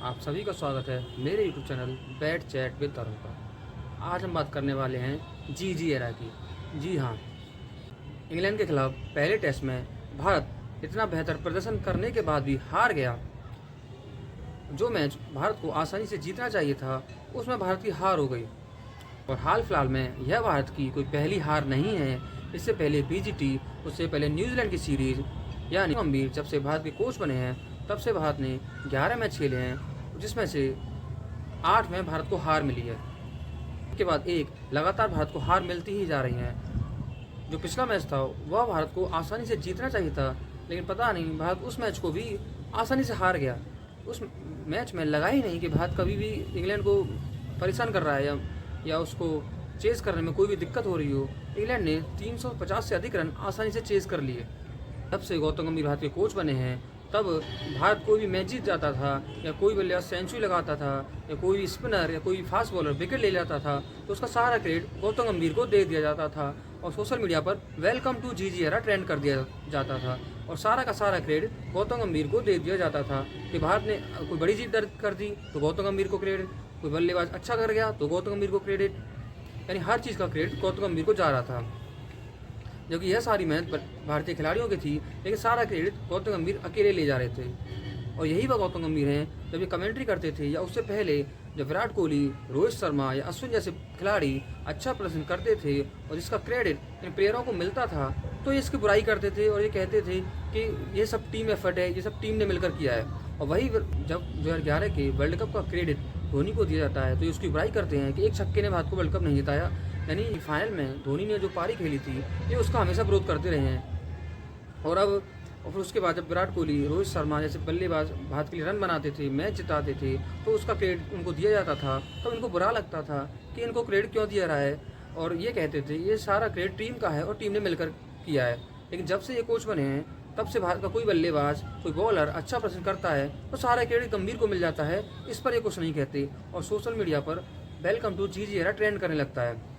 आप सभी का स्वागत है मेरे YouTube channel bat chat with Tarun पर। आज हम बात करने वाले हैं जीजी एरा की। जी हाँ, इंग्लैंड के खिलाफ पहले टेस्ट में भारत इतना बेहतर प्रदर्शन करने के बाद भी हार गया। जो मैच भारत को आसानी से जीतना चाहिए था उसमें भारत की हार हो गई। और हाल फिलहाल में यह भारत की कोई पहली हार नहीं है। इससे पहले बीजीटी, उससे पहले न्यूजीलैंड की सीरीज, यानी गंभीर जब से भारत के कोच बने हैं तब से भारत ने 11 मैच खेले हैं, जिसमें से 8 में भारत को हार मिली है। उसके बाद एक लगातार भारत को हार मिलती ही जा रही है। जो पिछला मैच था वह भारत को आसानी से जीतना चाहिए था, लेकिन पता नहीं भारत उस मैच को भी आसानी से हार गया। उस मैच में लगा ही नहीं कि भारत कभी भी इंग्लैंड को परेशान कर रहा है या उसको चेज़ करने में कोई भी दिक्कत हो रही हो। इंग्लैंड ने 350 से अधिक रन आसानी से चेज़ कर लिए। तब से गौतम गंभीर भारत के कोच बने हैं, तब भारत कोई भी मैच जीत जाता था या कोई बल्लेबाज सेंचुरी लगाता था या कोई भी स्पिनर या कोई फास्ट बॉलर विकेट ले जाता था तो उसका सारा क्रेडिट गौतम गंभीर को दे दिया जाता था और सोशल मीडिया पर वेलकम टू जीजी एरा ट्रेंड कर दिया जाता था और सारा का सारा क्रेडिट गौतम गंभीर को दे दिया जाता था कि भारत ने कोई बड़ी जीत दर्ज कर दी तो गौतम गंभीर को क्रेडिट, कोई बल्लेबाज अच्छा कर गया तो गौतम गंभीर को क्रेडिट, यानी हर चीज़ का क्रेडिट गौतम गंभीर को जा रहा था। जबकि यह सारी मैच भारतीय खिलाड़ियों की थी, लेकिन सारा क्रेडिट गौतम गंभीर अकेले ले जा रहे थे। और यही वह गौतम गंभीर हैं जब ये कमेंट्री करते थे या उससे पहले जब विराट कोहली, रोहित शर्मा या अश्विन जैसे खिलाड़ी अच्छा प्रदर्शन करते थे और जिसका क्रेडिट इन प्लेयरों को मिलता था तो ये इसकी बुराई करते थे और ये कहते थे कि ये सब टीम एफर्ट है, ये सब टीम ने मिलकर किया है। और वही जब 2011 के वर्ल्ड कप का क्रेडिट धोनी को दिया जाता है तो ये उसकी बुराई करते हैं कि एक छक्के ने भारत को वर्ल्ड कप नहीं जिताया। यानी फाइनल में धोनी ने जो पारी खेली थी ये उसका हमेशा विरोध करते रहे हैं। और फिर उसके बाद जब विराट कोहली, रोहित शर्मा जैसे बल्लेबाज भारत के लिए रन बनाते थे, मैच जिताते थे तो उसका क्रेडिट उनको दिया जाता था। तो इनको बुरा लगता था कि इनको क्रेडिट क्यों दिया रहा है और ये कहते थे ये सारा क्रेडिट टीम का है और टीम ने मिलकर किया है। लेकिन जब से ये कोच बने हैं तब से भारत का कोई बल्लेबाज, कोई बॉलर अच्छा प्रदर्शन करता है तो सारा क्रेडिट गंभीर को मिल जाता है। इस पर ये कुछ नहीं कहते और सोशल मीडिया पर वेलकम टू जीजी एरा ट्रेंड करने लगता है।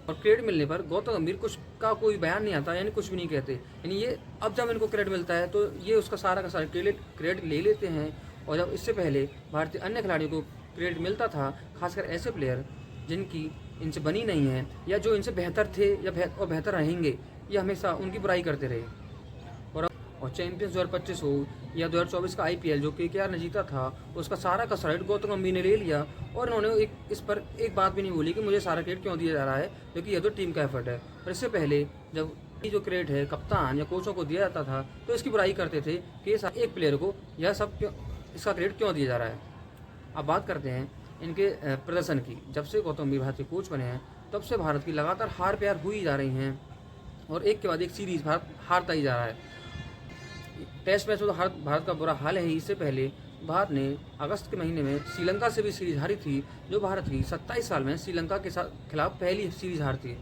और क्रेडिट मिलने पर गौतम गंभीर कुछ का कोई बयान नहीं आता, यानी कुछ भी नहीं कहते। यानी ये अब जब इनको क्रेडिट मिलता है तो ये उसका सारा का सारा क्रेडिट ले लेते हैं। और जब इससे पहले भारतीय अन्य खिलाड़ियों को क्रेडिट मिलता था, खासकर ऐसे प्लेयर जिनकी इनसे बनी नहीं है या जो इनसे बेहतर थे या बेहतर रहेंगे, ये हमेशा उनकी बुराई करते रहे। और चैंपियंस 2025 हो या 2024 का IPL जो KKR ने जीता था, उसका सारा का क्रेडिट गौतम गंभीर ने ले लिया और इन्होंने इस पर एक बात भी नहीं बोली कि मुझे सारा क्रेडिट क्यों दिया जा रहा है, क्योंकि यह तो टीम का एफर्ट है। और इससे पहले जब ये जो क्रेडिट है कप्तान या कोचों को दिया जाता था तो इसकी बुराई करते थे कि एक प्लेयर को यह सब क्यों, इसका क्रेडिट क्यों दिया जा रहा है। अब बात करते हैं इनके प्रदर्शन की। जब से गौतम गंभीर भारत के कोच बने हैं तब से भारत की लगातार हार प्यार हुई जा रही हैं और एक के बाद एक सीरीज भारत हारता ही जा रहा है। टेस्ट मैच में तो भारत का बुरा हाल है ही। इससे पहले भारत ने अगस्त के महीने में श्रीलंका से भी सीरीज हारी थी, जो भारत की 27 साल में श्रीलंका के खिलाफ पहली सीरीज हार थी।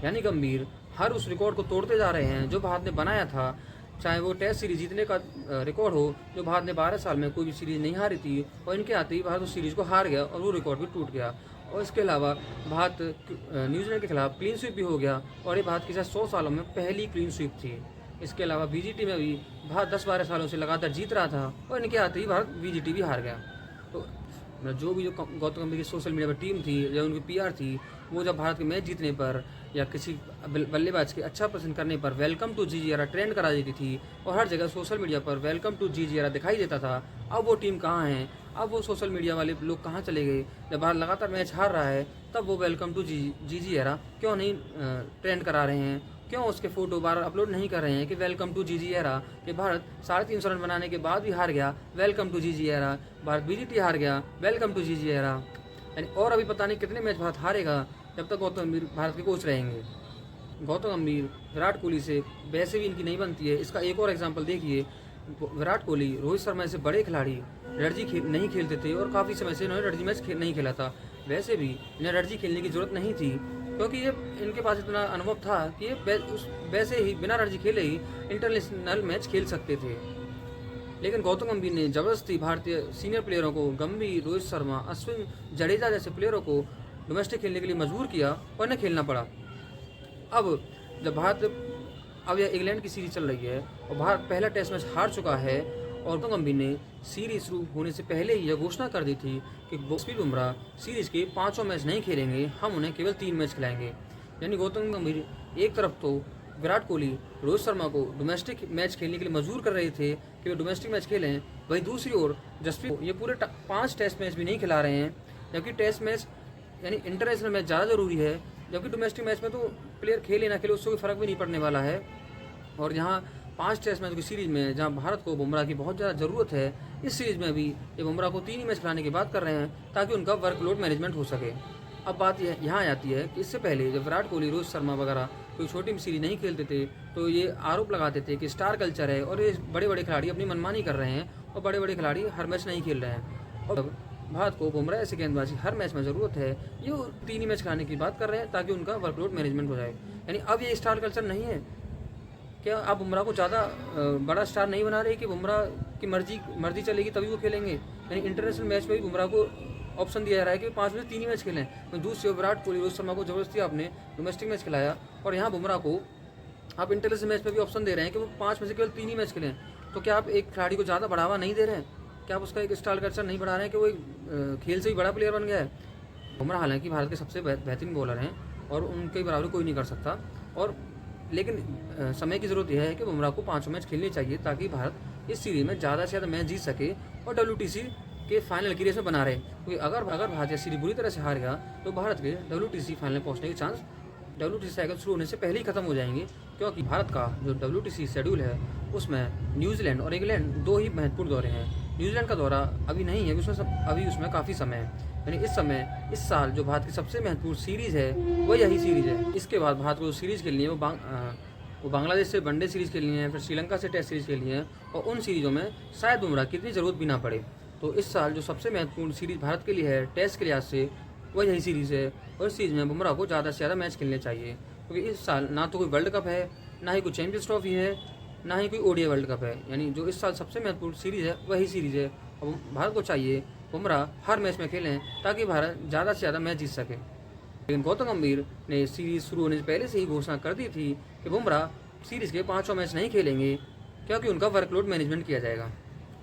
यानी गंभीर हर उस रिकॉर्ड को तोड़ते जा रहे हैं जो भारत ने बनाया था, चाहे वो टेस्ट सीरीज जीतने का रिकॉर्ड हो जो भारत ने 12 साल में कोई भी सीरीज नहीं हारी थी। और इनके आते ही भारत उस सीरीज को हार गया और वो रिकॉर्ड भी टूट गया। और इसके अलावा भारत न्यूजीलैंड के खिलाफ क्लीन स्वीप भी हो गया और ये भारत की 100 सालों में पहली क्लीन स्वीप थी। इसके अलावा बीजीटी में भी भारत 10-12 सालों से लगातार जीत रहा था और इनके आते ही भारत बीजीटी भी हार गया। तो जो गौतम गंभीर की सोशल मीडिया पर टीम थी या उनकी PR थी, वो जब भारत के मैच जीतने पर या किसी बल्लेबाज के अच्छा प्रदर्शन करने पर वेलकम टू जीजी एरा ट्रेंड करा देती थी और हर जगह सोशल मीडिया पर वेलकम टू जीजी एरा दिखाई देता था। अब वो टीम कहाँ है, अब वो सोशल मीडिया वाले लोग कहाँ चले गए। जब भारत लगातार मैच हार रहा है तब वो वेलकम टू जीजी एरा क्यों नहीं ट्रेंड करा रहे हैं, क्यों उसके फोटो बार अपलोड नहीं कर रहे हैं कि वेलकम टू जीजी एरा, कि भारत 350 रन बनाने के बाद भी हार गया, वेलकम टू जीजी एरा, भारत बीजीटी हार गया, वेलकम टू जीजी एरा। यानी और अभी पता नहीं कितने मैच भारत हारेगा जब तक गौतम गंभीर भारत के कोच रहेंगे। गौतम गंभीर विराट कोहली से वैसे भी इनकी नहीं बनती है। इसका एक और एग्जाम्पल देखिए, विराट कोहली, रोहित शर्मा जैसे बड़े खिलाड़ी रणजी नहीं खेलते थे और काफ़ी समय से इन्होंने रणजी मैच नहीं खेला था। वैसे भी इन्हें रणजी खेलने की जरूरत नहीं थी क्योंकि ये इनके पास इतना अनुभव था कि ये वैसे ही बिना रणजी खेले ही इंटरनेशनल मैच खेल सकते थे। लेकिन गौतम गंभीर ने ज़बरदस्ती भारतीय सीनियर प्लेयरों को, गंभीर, रोहित शर्मा, अश्विन, जडेजा जैसे प्लेयरों को डोमेस्टिक खेलने के लिए मजबूर किया और इन्हें खेलना पड़ा। अब जब भारत, अब यह इंग्लैंड की सीरीज चल रही है और भारत पहला टेस्ट मैच हार चुका है और गौतम गंभीर ने सीरीज शुरू होने से पहले ही यह घोषणा कर दी थी कि जसप्रीत बुमराह सीरीज के 5 मैच नहीं खेलेंगे, हम उन्हें केवल 3 मैच खिलाएंगे। यानी गौतम गंभीर एक तरफ तो विराट कोहली, रोहित शर्मा को डोमेस्टिक मैच खेलने के लिए मजबूर कर रहे थे कि वे डोमेस्टिक मैच खेलें, वहीं दूसरी ओर जसप्रीत ये पूरे 5 टेस्ट मैच भी नहीं खिला रहे हैं, जबकि टेस्ट मैच यानी इंटरनेशनल मैच ज़्यादा ज़रूरी है, जबकि डोमेस्टिक मैच में तो प्लेयर खेले ना खेले उससे कोई फ़र्क भी नहीं पड़ने वाला है। और यहाँ 5 टेस्ट मैच की सीरीज़ में जहाँ भारत को बुमराह की बहुत ज़्यादा ज़रूरत है, इस सीरीज़ में भी ये बुमराह को 3 ही मैच खिलाने की बात कर रहे हैं ताकि उनका वर्कलोड मैनेजमेंट हो सके। अब बात यहाँ आती है कि इससे पहले जब विराट कोहली, रोहित शर्मा वगैरह कोई छोटी सीरीज नहीं खेलते थे तो ये आरोप लगाते थे कि स्टार कल्चर है और ये बड़े बड़े खिलाड़ी अपनी मनमानी कर रहे हैं और बड़े बड़े खिलाड़ी हर मैच नहीं खेल रहे हैं। और अब भारत को बुमराह ऐसे गेंदबाजी हर मैच में ज़रूरत है, ये 3 ही मैच खिलाने की बात कर रहे हैं ताकि उनका वर्कलोड मैनेजमेंट हो जाए। यानी अब ये स्टार कल्चर नहीं है। क्या आप बुमराह को ज़्यादा बड़ा स्टार नहीं बना रहे कि बुमराह की मर्जी चलेगी तभी वो खेलेंगे? यानी इंटरनेशनल मैच में भी बुमराह को ऑप्शन दिया जा रहा है कि 5 में से 3 ही मैच खेलें। तो दूसरी ओर विराट कोहली, रोहित शर्मा को जबरदस्ती आपने डोमेस्टिक मैच खिलाया और यहाँ बुमराह को आप इंटरनेशनल मैच में भी ऑप्शन दे रहे हैं कि वो 5 में से केवल 3 ही मैच खेलें। तो क्या आप एक खिलाड़ी को ज़्यादा बढ़ावा नहीं दे रहे हैं? क्या आप उसका एक स्टार कल्चर नहीं बढ़ा रहे हैं कि वो खेल से भी बड़ा प्लेयर बन गया है? बुमराह हालांकि भारत के सबसे बेहतरीन बॉलर हैं और उनके बराबरी कोई नहीं कर सकता, और लेकिन समय की ज़रूरत यह है कि बुमराह को 5 मैच खेलने चाहिए ताकि भारत इस सीरीज में ज़्यादा से ज़्यादा मैच जीत सके और WTC के फाइनल की रेस में बना रहे। क्योंकि अगर भारत सीरीज बुरी तरह से हार गया तो भारत के WTC फाइनल पहुंचने के चांस WTC साइकिल शुरू होने से पहले ही खत्म हो जाएंगे, क्योंकि भारत का जो WTC शेड्यूल है उसमें न्यूजीलैंड और इंग्लैंड 2 ही महत्वपूर्ण दौरे हैं। न्यूजीलैंड का दौरा अभी नहीं है, अभी उसमें काफ़ी समय है। यानी इस साल जो भारत की सबसे महत्वपूर्ण सीरीज़ है वो यही सीरीज़ है। इसके बाद भारत को जो सीरीज़ खेलनी है वो बांग्लादेश से वनडे सीरीज़ खेलनी है, फिर श्रीलंका से टेस्ट सीरीज़ खेलनी है, और उन सीरीज़ों में शायद बुमराह की इतनी ज़रूरत भी ना पड़े। तो इस साल जो सबसे महत्वपूर्ण सीरीज़ भारत के लिए है टेस्ट के लिहाज से वो यही सीरीज़ है, और इस सीरीज़ में बुमराह को ज़्यादा से ज़्यादा मैच खेलने चाहिए, क्योंकि इस साल ना तो कोई वर्ल्ड कप है, ना ही कोई चैंपियंस ट्रॉफी है, ना ही कोई ODI वर्ल्ड कप है। यानी जो इस साल सबसे महत्वपूर्ण सीरीज़ है वही सीरीज़ है, और भारत को चाहिए बुमराह हर मैच में खेलें ताकि भारत ज़्यादा से ज़्यादा मैच जीत सके। लेकिन गौतम गंभीर ने सीरीज़ शुरू होने से पहले से ही घोषणा कर दी थी कि बुमराह सीरीज़ के 5 मैच नहीं खेलेंगे क्योंकि उनका वर्कलोड मैनेजमेंट किया जाएगा।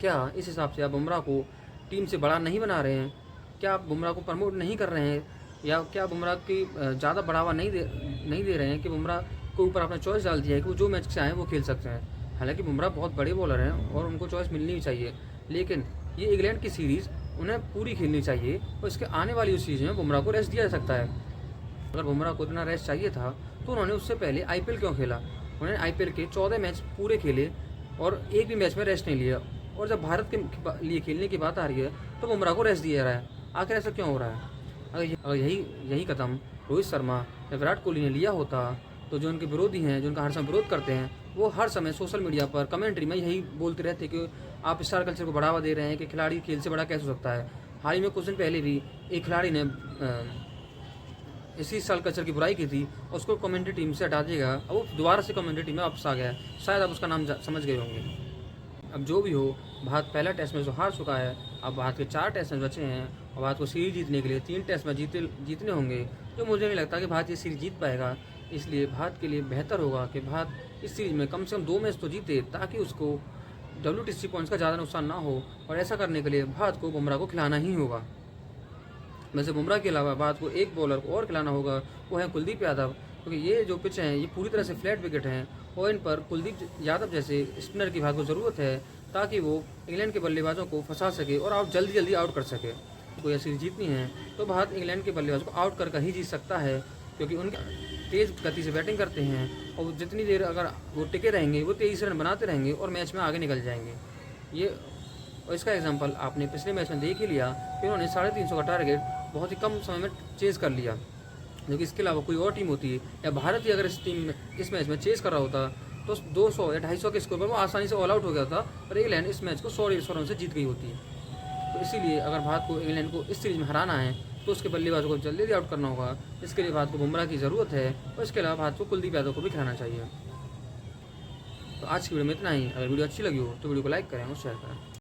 क्या इस हिसाब से आप बुमराह को टीम से बड़ा नहीं बना रहे हैं? क्या आप बुमराह को प्रमोट नहीं कर रहे हैं, या क्या बुमराह की ज़्यादा बढ़ावा नहीं दे रहे हैं कि बुमराह के ऊपर आपने चॉइस डाल दिया है कि वो जो मैच चाहें वो खेल सकते हैं? हालांकि बुमराह बहुत बड़े बॉलर हैं और उनको चॉइस मिलनी भी चाहिए, लेकिन ये इंग्लैंड की सीरीज़ उन्हें पूरी खेलनी चाहिए, और इसके आने वाली उस सीरीज़ में बुमराह को रेस्ट दिया जा सकता है। अगर बुमराह को इतना रेस्ट चाहिए था तो उन्होंने उससे पहले IPL क्यों खेला? उन्होंने IPL के 14 मैच पूरे खेले और एक भी मैच में रेस्ट नहीं लिया, और जब भारत के लिए खेलने की बात आ रही है तो बुमराह को रेस्ट दिया जा रहा है। आखिर ऐसा क्यों हो रहा है? अगर यही कदम रोहित शर्मा या विराट कोहली ने लिया होता तो जो उनके विरोधी हैं, जो उनका हर समय विरोध करते हैं, वो हर समय सोशल मीडिया पर कमेंट्री में यही बोलते रहते कि आप स्टार कल्चर को बढ़ावा दे रहे हैं कि खिलाड़ी खेल से बड़ा कैसे हो सकता है। हाल ही में कुछ दिन पहले भी एक खिलाड़ी ने इसी स्टार कल्चर की बुराई की थी और उसको कमेंट्री टीम से हटा दिएगा, अब वो दोबारा से कमेंट्री टीम में वापस आ गया है। शायद आप उसका नाम समझ गए होंगे। अब जो भी हो, भारत पहला टेस्ट मैच तो हार चुका है, अब भारत के 4 टेस्ट मैच बचे हैं और भारत को सीरीज जीतने के लिए 3 टेस्ट मैच जीतने होंगे, जो मुझे नहीं लगता कि भारत ये सीरीज जीत पाएगा। इसलिए भारत के लिए बेहतर होगा कि भारत इस सीरीज में कम से कम 2 मैच तो जीते ताकि उसको WTC पॉइंट्स का ज़्यादा नुकसान ना हो, और ऐसा करने के लिए भारत को बुमराह को खिलाना ही होगा। वैसे बुमराह के अलावा भारत को एक बॉलर को और खिलाना होगा, वो है कुलदीप यादव, क्योंकि ये जो पिच हैं ये पूरी तरह से फ्लैट विकेट हैं और इन पर कुलदीप यादव जैसे स्पिनर की भारत को ज़रूरत है ताकि वो इंग्लैंड के बल्लेबाजों को फंसा सके और जल्दी आउट कर सके। कोई ऐसी जीतनी है तो भारत इंग्लैंड के बल्लेबाजों को आउट कर ही जीत सकता है, क्योंकि उनके तेज़ गति से बैटिंग करते हैं और जितनी देर अगर वो टिके रहेंगे वो 23 रन बनाते रहेंगे और मैच में आगे निकल जाएंगे। ये और इसका एग्जांपल आपने पिछले मैच में देख ही लिया कि उन्होंने 350 का टारगेट बहुत ही कम समय में चेज कर लिया, जो कि इसके अलावा कोई और टीम होती है या भारत ही अगर इस मैच में चेज कर रहा होता तो 200 या 250 के स्कोर पर वो आसानी से ऑल आउट हो गया था और इंग्लैंड इस मैच को 100 रन से जीत गई होती है। तो इसीलिए अगर भारत को इंग्लैंड को इस सीरीज में हराना है तो उसके बल्लेबाजों को जल्दी आउट करना होगा। इसके लिए भारत को बुमराह की ज़रूरत है और इसके अलावा भारत को कुलदीप यादव को भी खिलाना चाहिए। तो आज की वीडियो में इतना ही। अगर वीडियो अच्छी लगी हो तो वीडियो को लाइक करें और शेयर करें।